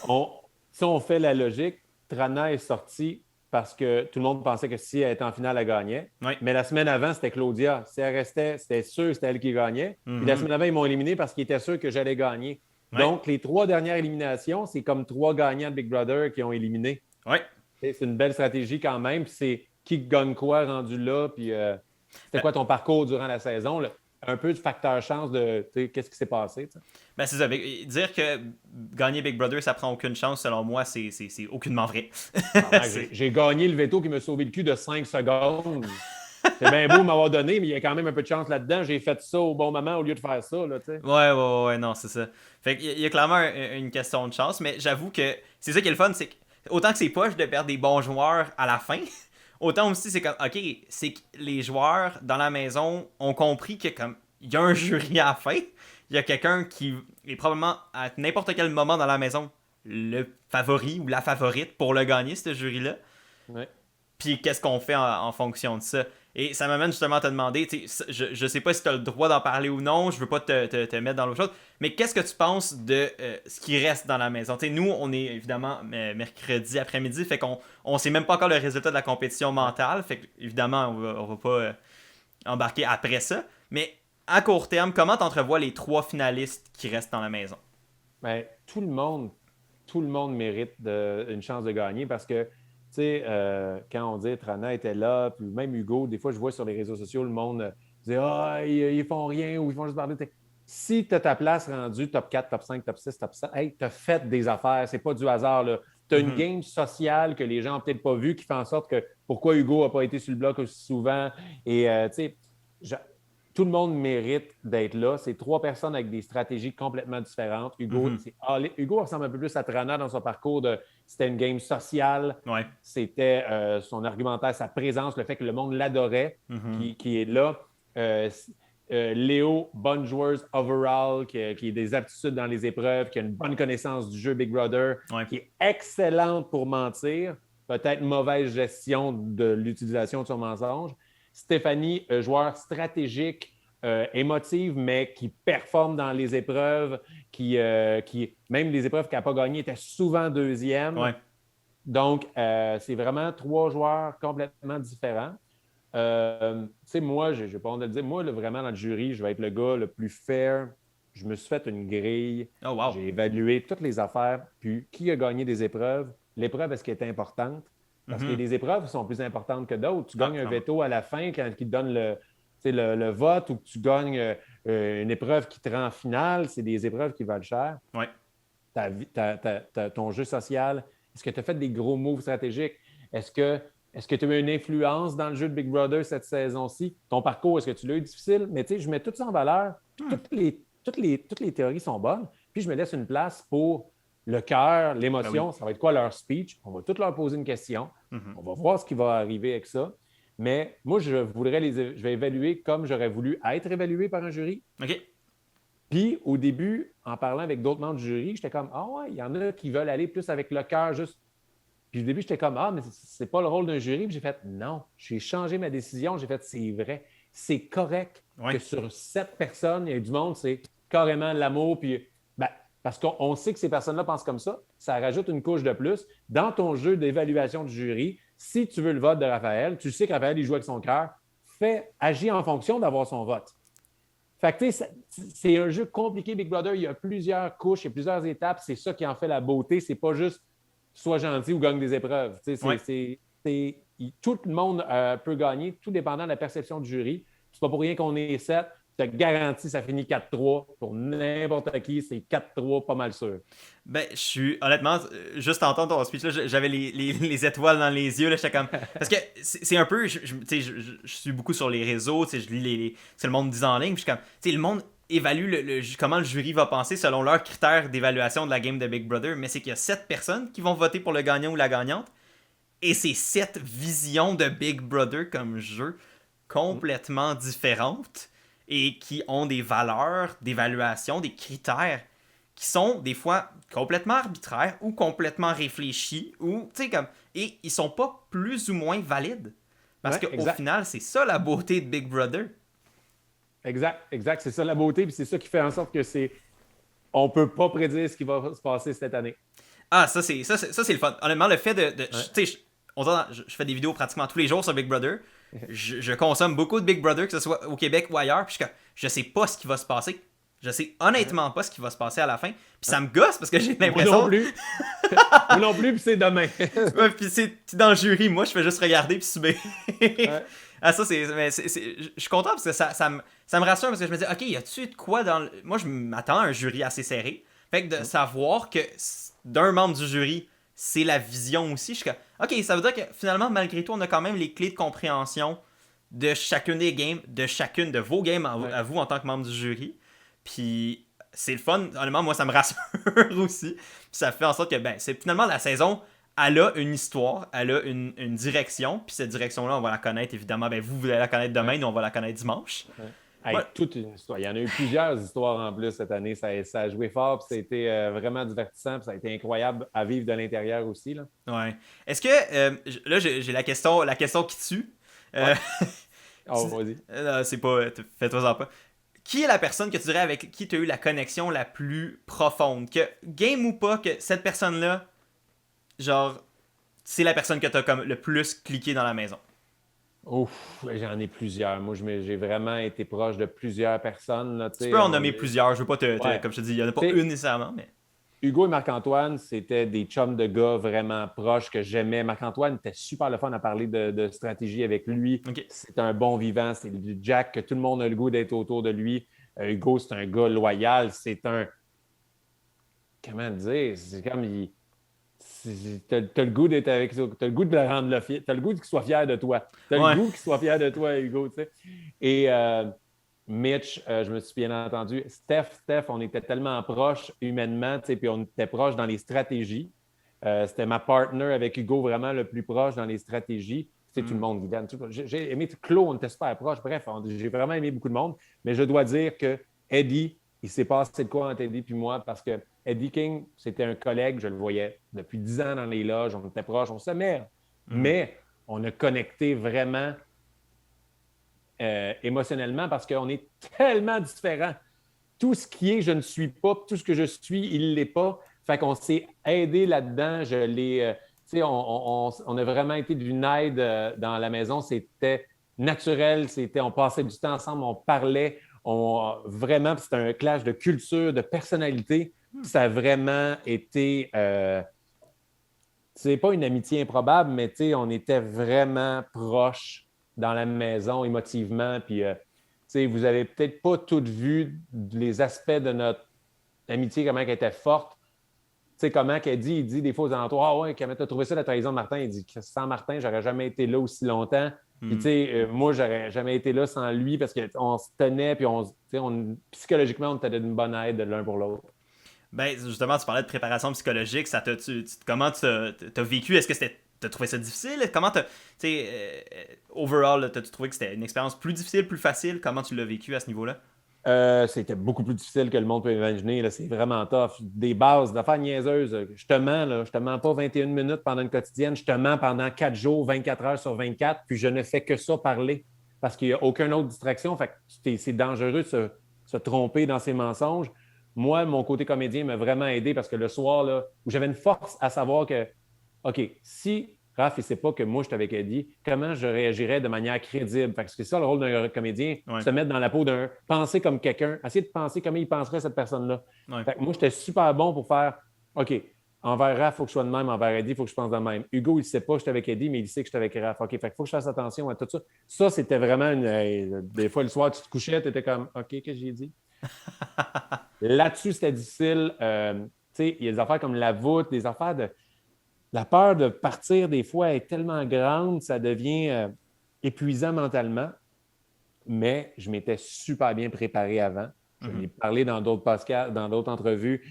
si on fait la logique, Trana est sortie parce que tout le monde pensait que si elle était en finale, elle gagnait. Oui. Mais la semaine avant, c'était Claudia. Si elle restait, c'était sûr que c'était elle qui gagnait. Puis la semaine avant, ils m'ont éliminé parce qu'ils étaient sûrs que j'allais gagner. Oui. Donc, les 3 dernières éliminations, c'est comme 3 gagnants de Big Brother qui ont éliminé. Oui. C'est une belle stratégie quand même. Puis c'est qui gagne quoi rendu là. Puis c'était quoi ton parcours durant la saison. Là? Un peu de facteur chance de qu'est-ce qui s'est passé. T'sais. Ben c'est ça. Dire que gagner Big Brother, ça prend aucune chance, selon moi, c'est aucunement vrai. J'ai gagné le veto qui m'a sauvé le cul de 5 secondes. C'est bien beau m'avoir donné, mais il y a quand même un peu de chance là-dedans. J'ai fait ça au bon moment au lieu de faire ça. Là, ouais, non, c'est ça. Fait qu'il y a clairement une question de chance, mais j'avoue que c'est ça qui est le fun, c'est que autant que c'est poche de perdre des bons joueurs à la fin, autant aussi c'est comme, ok, c'est que les joueurs dans la maison ont compris que comme il y a un jury à la fin, il y a quelqu'un qui est probablement à n'importe quel moment dans la maison le favori ou la favorite pour le gagner, ce jury-là. Ouais. Puis qu'est-ce qu'on fait en fonction de ça? Et ça m'amène justement à te demander, je sais pas si tu as le droit d'en parler ou non, je veux pas te mettre dans l'autre chose, mais qu'est-ce que tu penses de ce qui reste dans la maison? T'sais, nous, on est évidemment mercredi après-midi, fait qu'on sait même pas encore le résultat de la compétition mentale, fait qu'évidemment, on va pas embarquer après ça, mais à court terme, comment t'entrevois les 3 finalistes qui restent dans la maison? Ben, tout le monde mérite une chance de gagner parce que tu sais, quand on dit Trana était là, puis même Hugo, des fois, je vois sur les réseaux sociaux, le monde dit ah, ils font rien ou ils font juste parler. Si tu as ta place rendue top 4, top 5, top 6, top 7, hey, tu as fait des affaires, c'est pas du hasard. Tu as une game sociale que les gens n'ont peut-être pas vue qui fait en sorte que pourquoi Hugo n'a pas été sur le bloc aussi souvent. Et tu sais, tout le monde mérite d'être là. C'est 3 personnes avec des stratégies complètement différentes. Hugo ressemble un peu plus à Trana dans son parcours. C'était une game sociale. Ouais. C'était son argumentaire, sa présence, le fait que le monde l'adorait, qui est là. Léo, bonne joueuse overall, qui a des aptitudes dans les épreuves, qui a une bonne connaissance du jeu Big Brother, qui est excellente pour mentir. Peut-être mauvaise gestion de l'utilisation de son mensonge. Stéphanie, joueur stratégique, émotive, mais qui performe dans les épreuves, qui même les épreuves qu'elle n'a pas gagnées, était souvent deuxième. Ouais. Donc, c'est vraiment 3 joueurs complètement différents. Tu sais, moi, je n'ai pas honte de le dire, moi, vraiment, dans le jury, je vais être le gars le plus fair. Je me suis fait une grille. Oh, wow. J'ai évalué toutes les affaires. Puis, qui a gagné des épreuves? L'épreuve, est-ce qu'elle est importante? Parce qu'il y a des épreuves qui sont plus importantes que d'autres. Tu gagnes un veto à la fin quand il te donne le vote ou que tu gagnes une épreuve qui te rend en finale. C'est des épreuves qui valent cher. Ouais. Ton jeu social, est-ce que tu as fait des gros moves stratégiques? Est-ce que tu as eu une influence dans le jeu de Big Brother cette saison-ci? Ton parcours, est-ce que tu l'as eu difficile? Mais tu sais, je mets tout ça en valeur. Toutes les théories sont bonnes. Puis je me laisse une place pour le cœur, l'émotion. Ça va être quoi leur speech? On va tous leur poser une question. On va voir ce qui va arriver avec ça. Mais moi, je vais évaluer comme j'aurais voulu être évalué par un jury. OK. Puis, au début, en parlant avec d'autres membres du jury, j'étais comme, ah ouais, il y en a qui veulent aller plus avec le cœur, juste. Puis, au début, j'étais comme, ah, mais c'est pas le rôle d'un jury. Puis, j'ai fait, non, j'ai changé ma décision. J'ai fait, c'est vrai. C'est correct que sur 7 personnes, il y a du monde, c'est carrément l'amour. Puis, parce qu'on sait que ces personnes-là pensent comme ça. Ça rajoute une couche de plus. Dans ton jeu d'évaluation du jury, si tu veux le vote de Raphaël, tu sais que Raphaël, il joue avec son cœur, agis en fonction d'avoir son vote. Fait que, c'est un jeu compliqué, Big Brother. Il y a plusieurs couches, il y a plusieurs étapes. C'est ça qui en fait la beauté. C'est pas juste sois gentil ou gagne des épreuves. Tout le monde peut gagner, tout dépendant de la perception du jury. C'est pas pour rien qu'on est 7. Je te garantis, ça finit 4-3. Pour n'importe qui, c'est 4-3, pas mal sûr. Ben, je suis, honnêtement, juste entendre ton speech, là, j'avais les étoiles dans les yeux, là, j'étais comme... Parce que c'est un peu, je suis beaucoup sur les réseaux, je lis c'est le monde dit en ligne, puis je suis comme, le monde évalue comment le jury va penser selon leurs critères d'évaluation de la game de Big Brother, mais c'est qu'il y a 7 personnes qui vont voter pour le gagnant ou la gagnante, et c'est 7 visions de Big Brother comme jeu complètement différentes, et qui ont des valeurs d'évaluation, des critères qui sont des fois complètement arbitraires ou complètement réfléchis ou tu sais comme et ils sont pas plus ou moins valides parce qu'au final c'est ça la beauté de Big Brother. Exact, c'est ça la beauté puis c'est ça qui fait en sorte que on peut pas prédire ce qui va se passer cette année. Ah, ça c'est le fun. Honnêtement, le fait de tu sais je fais des vidéos pratiquement tous les jours sur Big Brother. Je consomme beaucoup de Big Brother, que ce soit au Québec ou ailleurs, puis je sais pas ce qui va se passer. Je sais honnêtement pas ce qui va se passer à la fin. Puis ça me gosse parce que j'ai l'impression... Moi non plus. Moi non plus, puis c'est demain. Ouais, puis c'est dans le jury. Moi, je fais juste regarder puis subir. Ouais. Ah, ça, je suis content parce que ça me rassure parce que je me dis, OK, y a-tu de quoi dans... Moi, je m'attends à un jury assez serré. Fait que de savoir que d'un membre du jury, c'est la vision aussi, je suis comme, OK, ça veut dire que finalement, malgré tout, on a quand même les clés de compréhension de chacune des games, de chacune de vos games à vous en tant que membre du jury. Puis c'est le fun. Honnêtement, moi, ça me rassure aussi. Puis ça fait en sorte que, c'est finalement la saison, elle a une histoire, elle a une direction. Puis cette direction-là, on va la connaître, évidemment. Vous allez la connaître demain, nous, on va la connaître dimanche. Hey, toute une histoire. Il y en a eu plusieurs histoires en plus cette année. Ça a joué fort, puis ça a été vraiment divertissant, puis ça a été incroyable à vivre de l'intérieur aussi. Là. Ouais. Est-ce que, là, j'ai la question qui tue. Vas-y. C'est pas... Fais-toi-en pas. Qui est la personne que tu dirais avec qui tu as eu la connexion la plus profonde? Que game ou pas, que cette personne-là, genre, c'est la personne que tu as comme le plus cliqué dans la maison? Ouf, j'en ai plusieurs. Moi, j'ai vraiment été proche de plusieurs personnes. Là, tu peux en nommer plusieurs. Je veux pas comme je te dis, il n'y en a pas une nécessairement, mais... Hugo et Marc-Antoine, c'était des chums de gars vraiment proches que j'aimais. Marc-Antoine était super le fun à parler de stratégie avec lui. Okay. C'est un bon vivant. C'est du Jack que tout le monde a le goût d'être autour de lui. Hugo, c'est un gars loyal. C'est un... Comment dire? C'est comme... T'as le goût d'être avec ça. T'as le goût de le rendre fier. T'as le goût qu'il soit fier de toi. T'as le goût qu'il soit fier de toi, Hugo. Tu sais. Et... Mitch, je me suis bien entendu. Steph, on était tellement proches humainement, puis on était proches dans les stratégies. C'était ma partner avec Hugo vraiment le plus proche dans les stratégies. C'est tout le monde, Guylaine. J'ai aimé Claude, on était super proches. Bref, j'ai vraiment aimé beaucoup de monde. Mais je dois dire que Eddie, il s'est passé de quoi entre Eddie et moi parce que Eddie King, c'était un collègue, je le voyais depuis 10 ans dans les loges, on était proches, on s'aimait. Mais on a connecté vraiment émotionnellement parce qu'on est tellement différents. Tout ce qui est je ne suis pas, tout ce que je suis, il ne l'est pas. Fait qu'on s'est aidé là-dedans. On a vraiment été d'une aide dans la maison. C'était naturel. On passait du temps ensemble, on parlait. Vraiment, c'était un clash de culture, de personnalité. Ça a vraiment été... c'est pas une amitié improbable, mais on était vraiment proches dans la maison émotivement. Puis, vous n'avez peut-être pas toutes vu les aspects de notre amitié, comment elle était forte. Comment qu'elle dit, il dit des fois aux alentours, ah ouais, comment tu as trouvé ça la trahison de Martin? Il dit que sans Martin, j'aurais jamais été là aussi longtemps. Puis, moi, j'aurais jamais été là sans lui parce qu'on se tenait, puis psychologiquement, on était d'une bonne aide l'un pour l'autre. Ben, justement, tu parlais de préparation psychologique. Comment tu as vécu? Est-ce que t'as trouvé ça difficile? Comment overall, t'as-tu trouvé que c'était une expérience plus difficile, plus facile? Comment tu l'as vécu à ce niveau-là? C'était beaucoup plus difficile que le monde peut imaginer. Là. C'est vraiment tough. Des bases, d'affaires niaiseuses. Je te mens pas 21 minutes pendant une quotidienne. Je te mens pendant 4 jours, 24 heures sur 24. Puis je ne fais que ça parler parce qu'il n'y a aucune autre distraction. Fait que c'est dangereux de se tromper dans ses mensonges. Moi, mon côté comédien m'a vraiment aidé parce que le soir, là, où j'avais une force à savoir que, OK, si Raph, il ne sait pas que moi, je t'avais dit, comment je réagirais de manière crédible? Parce que c'est ça le rôle d'un comédien, se mettre dans la peau d'un, penser comme quelqu'un, essayer de penser comment il penserait cette personne-là. Fait que moi, j'étais super bon pour faire, OK, Envers Raph, il faut que je sois de même. Envers Eddie, il faut que je pense de même. Hugo, il ne sait pas que je suis avec Eddie, mais il sait que je suis avec Raph. OK, fait qu'il faut que je fasse attention à tout ça. Ça, c'était vraiment des fois, le soir, tu te couchais, tu étais comme OK, qu'est-ce que j'ai dit? Là-dessus, c'était difficile. Tu sais, il y a des affaires comme la voûte, des affaires de. La peur de partir, des fois, est tellement grande, ça devient épuisant mentalement. Mais je m'étais super bien préparé avant. Je l'ai parlé dans d'autres podcasts, dans d'autres entrevues.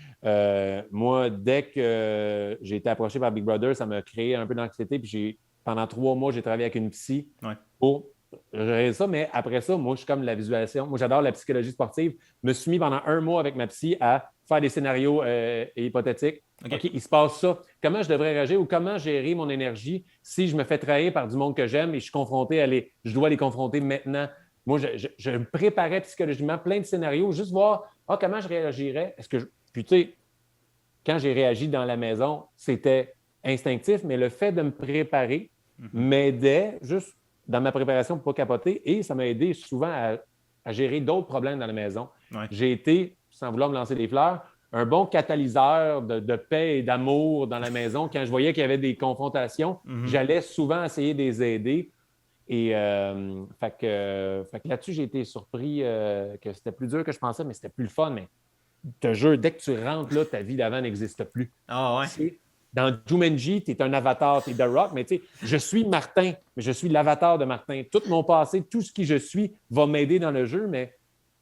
Moi, dès que j'ai été approché par Big Brother, ça m'a créé un peu d'anxiété. Puis pendant 3 mois, j'ai travaillé avec une psy pour gérer ça. Mais après ça, moi, je suis comme la visualisation. Moi, j'adore la psychologie sportive. Je me suis mis pendant 1 mois avec ma psy à faire des scénarios hypothétiques. OK, il se passe ça. Comment je devrais réagir ou comment gérer mon énergie si je me fais trahir par du monde que j'aime et je suis confronté je dois les confronter maintenant. Moi, je me préparais psychologiquement plein de scénarios, juste voir comment je réagirais. Puis, tu sais, quand j'ai réagi dans la maison, c'était instinctif, mais le fait de me préparer m'aidait juste dans ma préparation pour ne pas capoter et ça m'a aidé souvent à gérer d'autres problèmes dans la maison. Ouais. J'ai été, sans vouloir me lancer des fleurs, un bon catalyseur de paix et d'amour dans la maison. Quand je voyais qu'il y avait des confrontations, j'allais souvent essayer de les aider. Et fait que là-dessus, j'ai été surpris que c'était plus dur que je pensais, mais c'était plus le fun. Mais je te jure, dès que tu rentres là, ta vie d'avant n'existe plus. Ah ouais. Dans Jumanji, tu es un avatar, tu es The Rock, mais tu sais, je suis Martin, mais je suis l'avatar de Martin. Tout mon passé, tout ce qui je suis va m'aider dans le jeu, mais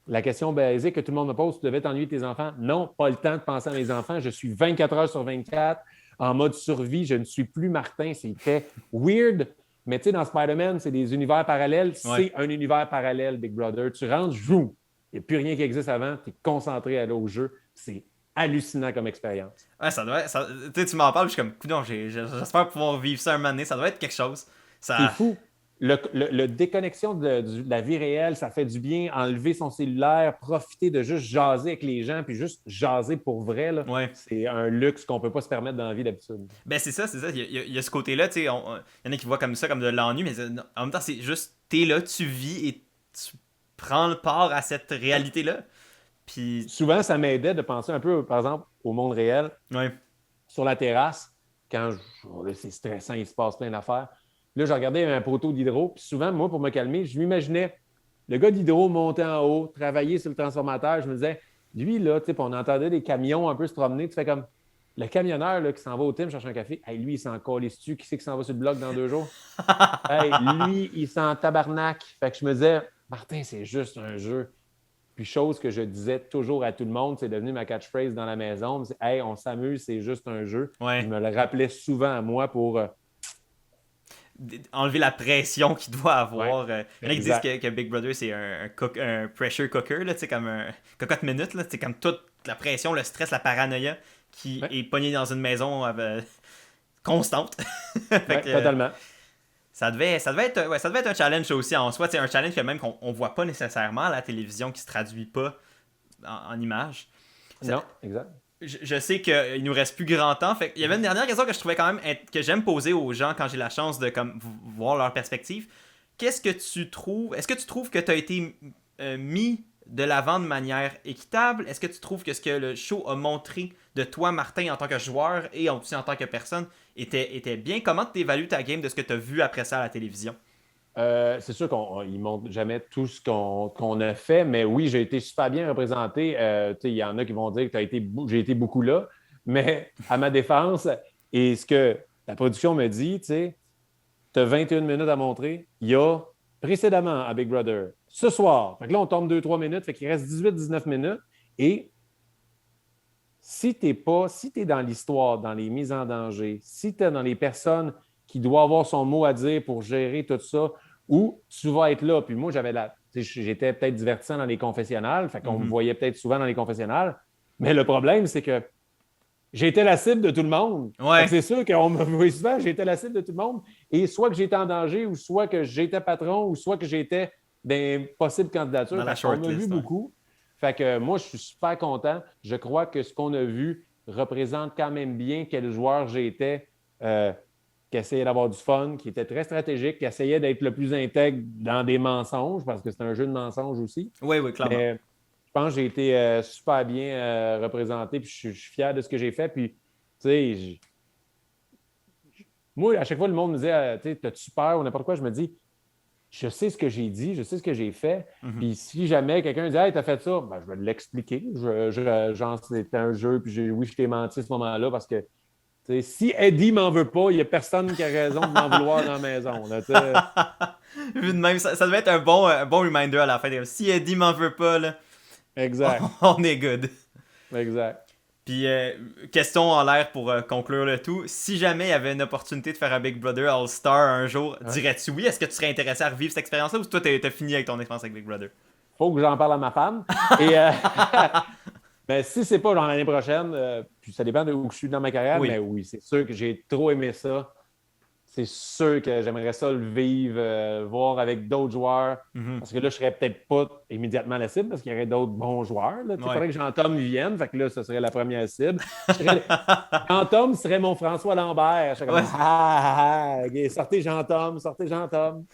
la question basique que tout le monde me pose, tu devais t'ennuyer de tes enfants? Non, pas le temps de penser à mes enfants. Je suis 24 heures sur 24 en mode survie. Je ne suis plus Martin. C'était weird. Mais tu sais, dans Spider-Man, c'est des univers parallèles. C'est un univers parallèle, Big Brother. Tu rentres, joue. Il n'y a plus rien qui existe avant. Tu es concentré à aller au jeu. C'est hallucinant comme expérience. Ouais, ça doit être. Tu m'en parles, je suis comme, coudonc, j'espère pouvoir vivre ça un moment donné. Ça doit être quelque chose. C'est fou. Le déconnexion de la vie réelle, ça fait du bien. Enlever son cellulaire, profiter de juste jaser avec les gens, puis juste jaser pour vrai. Là. Ouais. C'est un luxe qu'on ne peut pas se permettre dans la vie d'habitude. Ben c'est ça. Il y a ce côté-là, tu sais, il y en a qui voient comme ça, comme de l'ennui, mais en même temps, c'est juste, t'es là, tu vis et tu prends le part à cette réalité-là. Puis... Souvent, ça m'aidait de penser un peu, par exemple, au monde réel. Ouais. Sur la terrasse, quand c'est stressant, il se passe plein d'affaires. Là, je regardais un poteau d'hydro, puis souvent, moi, pour me calmer, je m'imaginais le gars d'hydro monter en haut, travailler sur le transformateur. Je me disais, lui, là, tu sais, on entendait des camions un peu se promener. Tu fais comme le camionneur là, qui s'en va au Tim chercher un café. Hey, lui, il s'en calisse-tu? Qui c'est qui s'en va sur le bloc dans 2 jours? Hey, lui, il s'en tabarnak. Fait que je me disais, Martin, c'est juste un jeu. Puis, chose que je disais toujours à tout le monde, c'est devenu ma catchphrase dans la maison. C'est, hey, on s'amuse, c'est juste un jeu. Ouais. Je me le rappelais souvent à moi pour. Enlever la pression qu'il doit avoir. Ouais, il y en a qui disent que Big Brother, c'est un pressure cooker, là, comme un cocotte minute. C'est comme toute la pression, le stress, la paranoïa qui est pognée dans une maison constante. Totalement. Ça devait être un challenge aussi en soi. Un challenge que même qu'on ne voit pas nécessairement à la télévision, qui ne se traduit pas en images. Non, exact. Je sais qu'il nous reste plus grand temps. Fait il y avait une dernière question que je trouvais quand même que j'aime poser aux gens quand j'ai la chance de comme voir leur perspective. Qu'est-ce que tu trouves? Est-ce que tu trouves que tu as été mis de l'avant de manière équitable? Est-ce que tu trouves que ce que le show a montré de toi, Martin, en tant que joueur et aussi en tant que personne, était bien? Comment tu évalues ta game de ce que tu as vu après ça à la télévision? C'est sûr qu'ils ne montrent jamais tout ce qu'on a fait, mais oui, j'ai été super bien représenté. Il y en a qui vont dire que j'ai été beaucoup là, mais à ma défense, et ce que la production me dit, tu as 21 minutes à montrer. Il y a précédemment à Big Brother, ce soir, fait que là, on tombe 2-3 minutes, fait qu'il reste 18-19 minutes. Et si tu es dans l'histoire, dans les mises en danger, si tu es dans les personnes qui doivent avoir son mot à dire pour gérer tout ça, ou tu vas être là. Puis moi, j'étais peut-être divertissant dans les confessionnals, fait qu'on me voyait peut-être souvent dans les confessionnals, mais le problème, c'est que j'étais la cible de tout le monde. Ouais. C'est sûr qu'on me voyait souvent, j'étais la cible de tout le monde, et soit que j'étais en danger, ou soit que j'étais patron, ou soit que j'étais dans possible candidature. Dans la on m'a vu shortlist, beaucoup. Fait que moi, je suis super content. Je crois que ce qu'on a vu représente quand même bien quel joueur j'étais, qui essayait d'avoir du fun, qui était très stratégique, qui essayait d'être le plus intègre dans des mensonges, parce que c'est un jeu de mensonges aussi. Oui, clairement. Mais je pense que j'ai été super bien représenté, puis je suis fier de ce que j'ai fait. Puis Tu sais, moi, à chaque fois, le monde me disait, tu sais, t'as-tu peur ou n'importe quoi, je me dis, je sais ce que j'ai dit, je sais ce que j'ai fait. Mhm. Puis si jamais quelqu'un dit, hey, t'as fait ça, ben, je vais l'expliquer. Genre, c'était un jeu, puis oui, je t'ai menti à ce moment-là parce que tu sais, si Eddie m'en veut pas, il n'y a personne qui a raison de m'en vouloir dans la maison. Là, tu sais. Vu de même, ça devait être un bon reminder à la fin. Si Eddie m'en veut pas, là, Exact. on est good. Exact. Puis, question en l'air pour conclure le tout. Si jamais il y avait une opportunité de faire un Big Brother All-Star un jour, Ouais. dirais-tu oui? Est-ce que tu serais intéressé à revivre cette expérience-là ou toi, t'as fini avec ton expérience avec Big Brother? Faut que j'en parle à ma femme. Et mais si c'est pas genre l'année prochaine, puis ça dépend de où je suis dans ma carrière, mais Oui. oui, c'est sûr que j'ai trop aimé ça. C'est sûr que j'aimerais ça le vivre, voir avec d'autres joueurs. Mhm. Parce que là, je serais peut-être pas immédiatement la cible parce qu'il y aurait d'autres bons joueurs. Là. Il Ouais. faudrait que Jean-Tom vienne. Fait que là, ce serait la première cible. Jean-Tom serait mon François Lambert. Je serais comme Ouais. ok, sortez Jean-Tom, sortez Jean-Tom.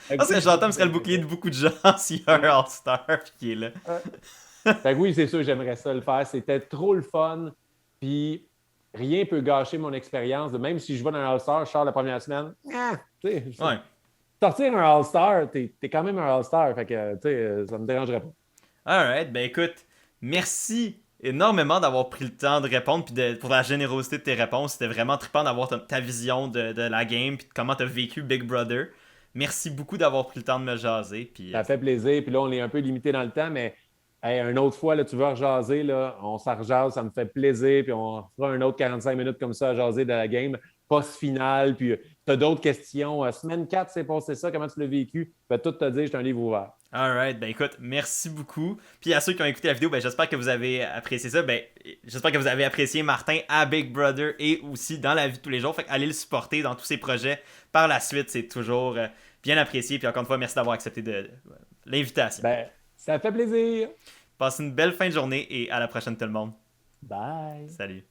Je pense que Jean-Tom serait le bouclier de beaucoup de gens s'il y a un All-Star puis qu'il est là. Fait que oui, c'est sûr, j'aimerais ça le faire. C'était trop le fun. Puis rien peut gâcher mon expérience. Même si je vais dans un All-Star, je sors la première semaine. Tu sais, Ouais. sortir un All-Star, t'es quand même un All-Star. Fait que, tu sais, ça me dérangerait pas. Alright, ben écoute, merci énormément d'avoir pris le temps de répondre puis pour la générosité de tes réponses. C'était vraiment trippant d'avoir ta vision de la game puis de comment t'as vécu Big Brother. Merci beaucoup d'avoir pris le temps de me jaser. Puis, Ça fait plaisir. Puis là, on est un peu limité dans le temps, mais hey, une autre fois, là, tu veux rejaser, là, on s'en rejase, ça me fait plaisir. Puis on fera un autre 45 minutes comme ça à jaser de la game post-finale. Puis tu as d'autres questions. Semaine 4, c'est passé ça, comment tu l'as vécu? Je vais tout te dire, j'ai un livre ouvert. alright, ben écoute, merci beaucoup. Puis à ceux qui ont écouté la vidéo, ben j'espère que vous avez apprécié ça. Ben j'espère que vous avez apprécié Martin à Big Brother et aussi dans la vie de tous les jours. Fait allez le supporter dans tous ses projets. Par la suite, c'est toujours bien apprécié. Puis encore une fois, merci d'avoir accepté l'invitation. Ben, ça fait plaisir. Passez une belle fin de journée et à la prochaine tout le monde. Bye. Salut.